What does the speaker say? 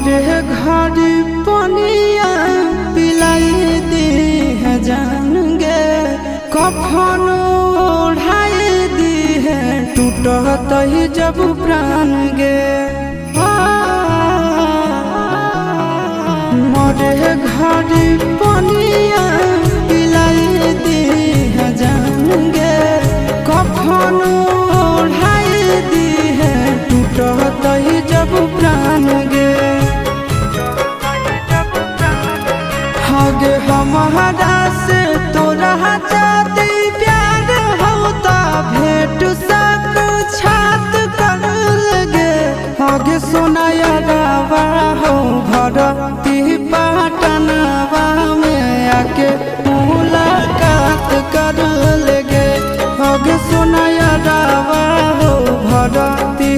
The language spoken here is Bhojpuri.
मोरे घर पनिया पिलाई दी है जान गे, कफन ओढ़ाई दी है टूटत ही जब प्राण गे। मोरे घर पनिया पिलाई दी है जान गे, कफन ओढ़ाई दी है टूटत ही जब प्राण गे। हगे हमारा से तोरा जाती प्यार होता भेंट साक्षात कर लगे। हगे सोनाया रावा हो भरती पाटनवा में आके मुलाकात कर लगे। हगे सोनाया रावा हो भरती